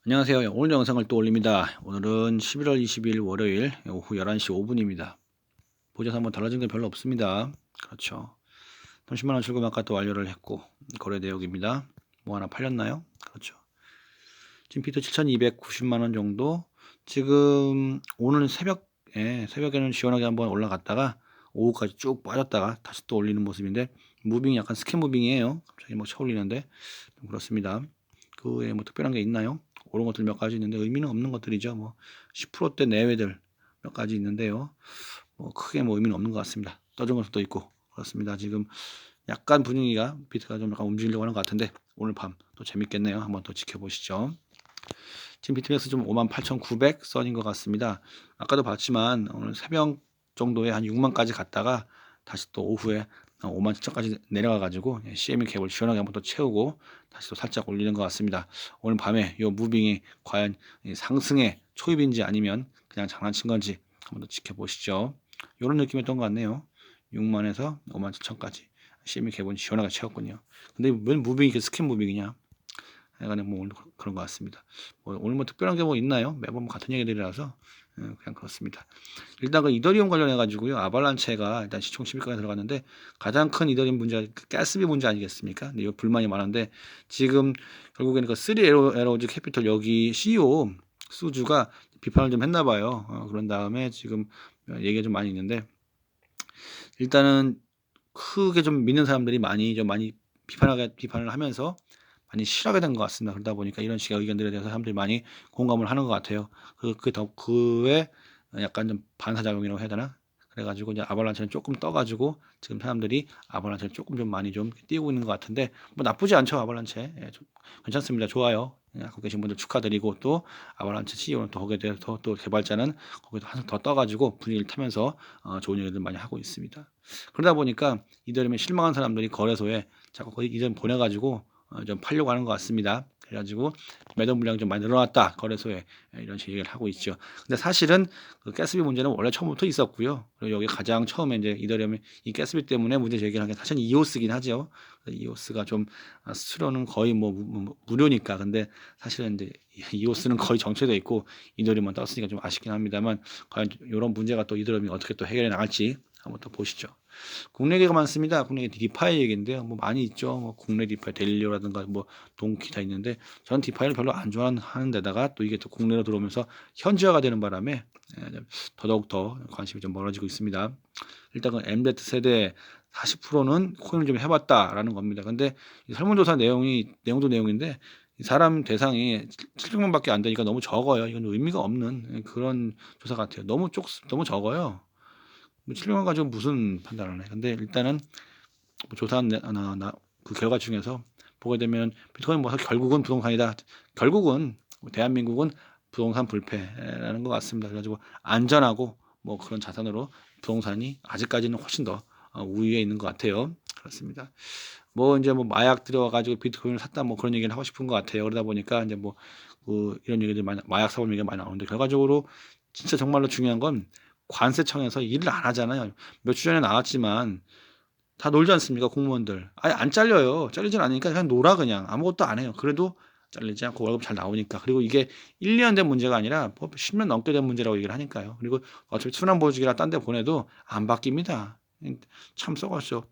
안녕하세요. 오늘 영상을 또 올립니다. 오늘은 11월 20일 월요일 오후 11시 5분입니다. 보자서 한번 달라진 게 별로 없습니다. 그렇죠. 30만 원 출금 아까 또 완료를 했고 거래 내역입니다. 뭐 하나 팔렸나요? 그렇죠. 지금 비트 7,290만 원 정도. 지금 오늘 새벽에는 시원하게 한번 올라갔다가 오후까지 쭉 빠졌다가 다시 또 올리는 모습인데 무빙이 약간 스캔 무빙이에요. 갑자기 뭐 쳐올리는데 좀 그렇습니다. 그 외에 뭐 특별한 게 있나요? 오른 것들 몇 가지 있는데 의미는 없는 것들이죠. 뭐 10%대 내외들 몇 가지 있는데요. 뭐 크게 뭐 의미는 없는 것 같습니다. 떠준 것도 있고 그렇습니다. 지금 약간 분위기가 비트가 좀 약간 움직이려고 하는 것 같은데 오늘 밤 또 재밌겠네요. 한번 또 지켜보시죠. 지금 비트맥스 좀 58,900 선인 것 같습니다. 아까도 봤지만 오늘 새벽 정도에 한 6만까지 갔다가 다시 또 오후에 5만 7천까지 내려가 가지고 CME 갭을 시원하게 한번 또 채우고 다시 또 살짝 올리는 것 같습니다. 오늘 밤에 이 무빙이 과연 상승의 초입인지 아니면 그냥 장난친 건지 한번 더 지켜보시죠. 이런 느낌이었던 것 같네요. 6만에서 5만 7천까지 CME 갭은 시원하게 채웠군요. 근데 왜 무빙이 이렇게 스캔 무빙이냐? 약간의 뭐 오늘 그런 것 같습니다. 뭐 오늘 뭐 특별한 게 뭐 있나요? 매번 뭐 같은 얘기들이라서 그냥 그렇습니다. 일단 그 이더리움 관련해 가지고요. 아발란체가 일단 시총 10위까지 들어갔는데 가장 큰 이더리움 문제 그 가스비 문제 아니겠습니까? 근데 이거 불만이 많은데 지금 결국에는 그 쓰리 에로즈 캐피털 여기 CEO 수주가 비판을 좀 했나 봐요. 그런 다음에 지금 얘기가 좀 많이 있는데 일단은 크게 좀 믿는 사람들이 많이 비판을 하면서 많이 싫어하게 된 것 같습니다. 그러다 보니까 이런 식의 의견들에 대해서 사람들이 많이 공감을 하는 것 같아요. 그에 약간 좀 반사작용이라고 해야 되나? 그래가지고 이제 아발란체는 조금 떠가지고 지금 사람들이 아발란체를 조금 좀 많이 좀 띄우고 있는 것 같은데 뭐 나쁘지 않죠 아발란체. 괜찮습니다. 좋아요. 갖고 계신 분들 축하드리고 또 아발란체 CEO는 또 거기에 대해서 또 개발자는 거기서 한층 더 떠가지고 분위기를 타면서 좋은 얘기들 많이 하고 있습니다. 그러다 보니까 이더리움에 실망한 사람들이 거래소에 자꾸 거기 이더리움 보내가지고 좀 팔려고 하는 것 같습니다. 그래가지고 매도 물량이 좀 많이 늘어났다 거래소에 이런 식의 얘기를 하고 있죠. 근데 사실은 그 가스비 문제는 원래 처음부터 있었고요. 그리고 여기 가장 처음에 이제 이더리움이 이 가스비 때문에 문제 제기한 게 사실 이오스긴 하죠. 이오스가 좀 수수료는 거의 뭐 무료니까. 근데 사실은 이제 이오스는 거의 정체돼 있고 이더리움만 떴으니까 좀 아쉽긴 합니다만 과연 이런 문제가 또 이더리움이 어떻게 또 해결해 나갈지 한번 또 보시죠. 국내 얘기가 많습니다. 국내 디파이 얘기인데요. 뭐 많이 있죠. 뭐 국내 디파이 델리오라든가 뭐 동키 다 있는데 저는 디파이를 별로 안 좋아하는 데다가 또 이게 또 국내로 들어오면서 현지화가 되는 바람에 더더욱 더 관심이 좀 멀어지고 있습니다. 일단 그 MZ 세대 40%는 코인을 좀 해봤다라는 겁니다. 근데 설문조사 내용도 내용인데 사람 대상이 700만밖에 안 되니까 너무 적어요. 이건 의미가 없는 그런 조사 같아요. 너무 적어요. 뭐 700만 가지고 무슨 판단을 해. 근데 일단은 뭐 조사한 그 결과 중에서 보게 되면 비트코인 뭐 결국은 부동산이다. 결국은 뭐 대한민국은 부동산 불패라는 것 같습니다. 그래가지고 안전하고 뭐 그런 자산으로 부동산이 아직까지는 훨씬 더 우위에 있는 것 같아요. 그렇습니다. 뭐 이제 뭐 마약 들어가지고 비트코인을 샀다 뭐 그런 얘기를 하고 싶은 것 같아요. 그러다 보니까 이제 뭐 그 이런 얘기들 많이 마약 사범 얘기가 많이 나오는데 결과적으로 진짜 정말로 중요한 건 관세청에서 일을 안 하잖아요. 몇 주 전에 나왔지만 다 놀지 않습니까? 공무원들. 아예 안 잘려요. 잘리진 않으니까 그냥 놀아 그냥. 아무것도 안 해요. 그래도 잘리지 않고 월급 잘 나오니까. 그리고 이게 1년 된 문제가 아니라 10년 넘게 된 문제라고 얘기를 하니까요. 그리고 어차피 순환보직이라 딴 데 보내도 안 바뀝니다. 참 썩었죠.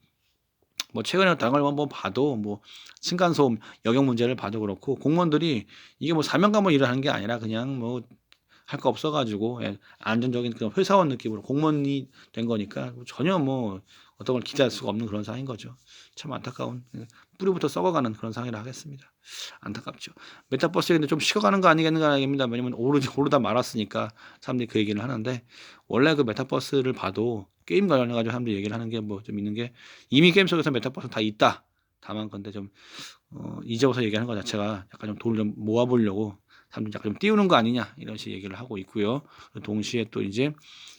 뭐 최근에 다른 걸 한번 봐도 뭐 층간소음 영역 문제를 봐도 그렇고 공무원들이 이게 뭐 사명감을 일을 하는 게 아니라 그냥 뭐 할 거 없어가지고 안정적인 그런 회사원 느낌으로 공무원이 된 거니까 전혀 뭐 어떤 걸 기대할 수가 없는 그런 상황인 거죠. 참 안타까운 뿌리부터 썩어가는 그런 상황이라 하겠습니다. 안타깝죠. 메타버스 얘기인데 좀 식어가는 거 아니겠는가 입니다. 왜냐면 오르다 말았으니까 사람들이 그 얘기를 하는데 원래 그 메타버스를 봐도 게임 관련해가지고 사람들이 얘기를 하는 게 뭐 좀 있는 게 이미 게임 속에서 메타버스 다 있다. 다만 근데 좀 이제 와서 얘기하는 것 자체가 약간 좀 돈을 좀 모아보려고 사람들이 약간 좀 띄우는 거 아니냐 이런 식의 얘기를 하고 있고요. 동시에 또 이제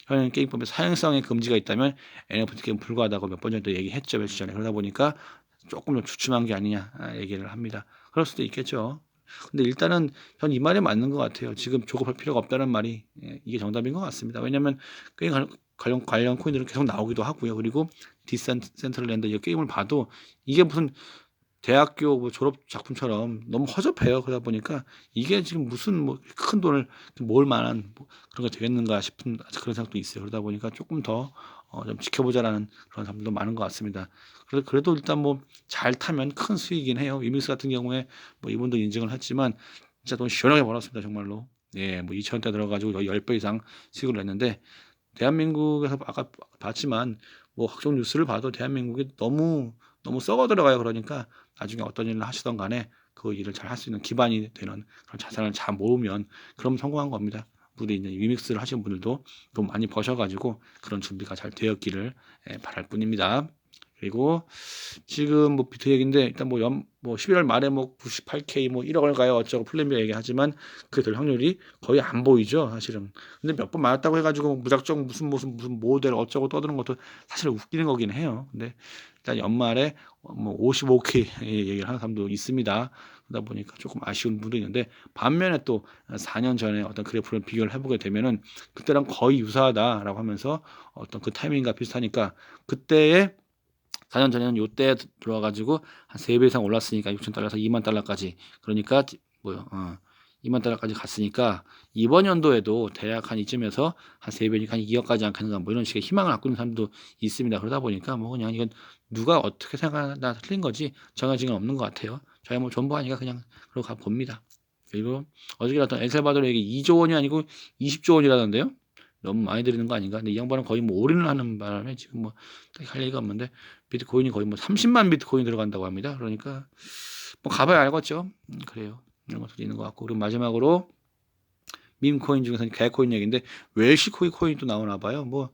현 게임법에 사행성의 금지가 있다면 NFT 게임 불가하다고 몇 번 전에 또 얘기했죠 며칠 전에. 그러다 보니까 조금 좀 주춤한 게 아니냐 얘기를 합니다. 그럴 수도 있겠죠. 근데 일단은 전 이 말이 맞는 것 같아요. 지금 조급할 필요가 없다는 말이 이게 정답인 것 같습니다. 왜냐하면 게임 관련 코인들은 계속 나오기도 하고요. 그리고 디센트럴랜드 이 게임을 봐도 이게 무슨 대학교 뭐 졸업 작품처럼 너무 허접해요. 그러다 보니까 이게 지금 무슨 뭐 큰 돈을 모을 만한 뭐 그런 게 되겠는가 싶은 그런 생각도 있어요. 그러다 보니까 조금 더 좀 지켜보자라는 그런 사람들도 많은 것 같습니다. 그래도 일단 뭐 잘 타면 큰 수익이긴 해요. 위믹스 같은 경우에 뭐 이분도 인증을 했지만 진짜 돈 시원하게 벌었습니다. 정말로. 예, 뭐 2,000원대 들어가지고 10배 이상 수익을 냈는데 대한민국에서 아까 봤지만 뭐 각종 뉴스를 봐도 대한민국이 너무 썩어 들어가요. 그러니까 나중에 어떤 일을 하시던 간에 그 일을 잘 할 수 있는 기반이 되는 그런 자산을 잘 모으면 그럼 성공한 겁니다. 우리 이제 위믹스를 하시는 분들도 돈 많이 버셔가지고 그런 준비가 잘 되었기를 바랄 뿐입니다. 그리고 지금 뭐 비트 얘기인데 일단 뭐 11월 말에 뭐 98K 뭐 1억을 가요 어쩌고 플랜 B 얘기하지만 그게 될 확률이 거의 안 보이죠 사실은. 근데 몇 번 맞았다고 해가지고 무작정 무슨 모델 어쩌고 떠드는 것도 사실 웃기는 거긴 해요. 근데 일단 연말에 뭐 55K 얘기를 하는 사람도 있습니다. 그러다 보니까 조금 아쉬운 부분도 있는데 반면에 또 4년 전에 어떤 그래프를 비교를 해보게 되면은 그때랑 거의 유사하다라고 하면서 어떤 그 타이밍과 비슷하니까 그때의 4년 전에는 요때 들어와 가지고 한 3배 이상 올랐으니까 6,000달러에서 2만 달러까지. 그러니까 2만 달러까지 갔으니까 이번 연도에도 대략 한 이쯤에서 한 3배니까 한 2억 가지 않겠는가 뭐 이런 식의 희망을 갖고 있는 사람도 있습니다. 그러다 보니까 뭐 그냥 이건 누가 어떻게 생각하나 틀린 거지 정해진 건 없는 것 같아요. 저희 뭐 전부하니까 그냥 그러고 가 봅니다. 그리고 어저께 나왔던 엘살바도르 얘기 2조 원이 아니고 20조 원이라던데요. 너무 많이 들이는 거 아닌가? 근데 이 양반은 거의 뭐 올인을 하는 바람에 지금 뭐 딱히 할 얘기가 없는데 비트코인이 거의 뭐 30만 비트코인 들어간다고 합니다. 그러니까 뭐 가봐야 알겠죠. 그래요. 이런 것도 있는 것 같고 그리고 마지막으로 밈 코인 중에서는 개코인 얘기인데 웰시 코인이 또 나오나 봐요. 뭐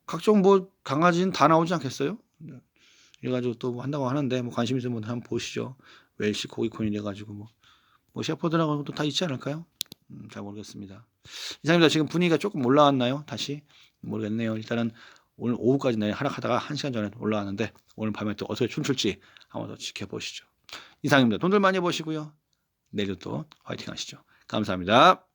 각종 뭐 강아지는 다 나오지 않겠어요? 이래가지고 또뭐 한다고 하는데 뭐 관심 있으면 한번 보시죠. 웰시 코인이 돼가지고 뭐 셰퍼드라고는 또 다 있지 않을까요? 잘 모르겠습니다. 이상입니다. 지금 분위기가 조금 올라왔나요? 다시 모르겠네요. 일단은 오늘 오후까지 하락하다가 1시간 전에 올라왔는데 오늘 밤에 또 어떻게 춤출지 한번 더 지켜보시죠. 이상입니다. 돈들 많이 버시고요. 내일도 또 화이팅 하시죠. 감사합니다.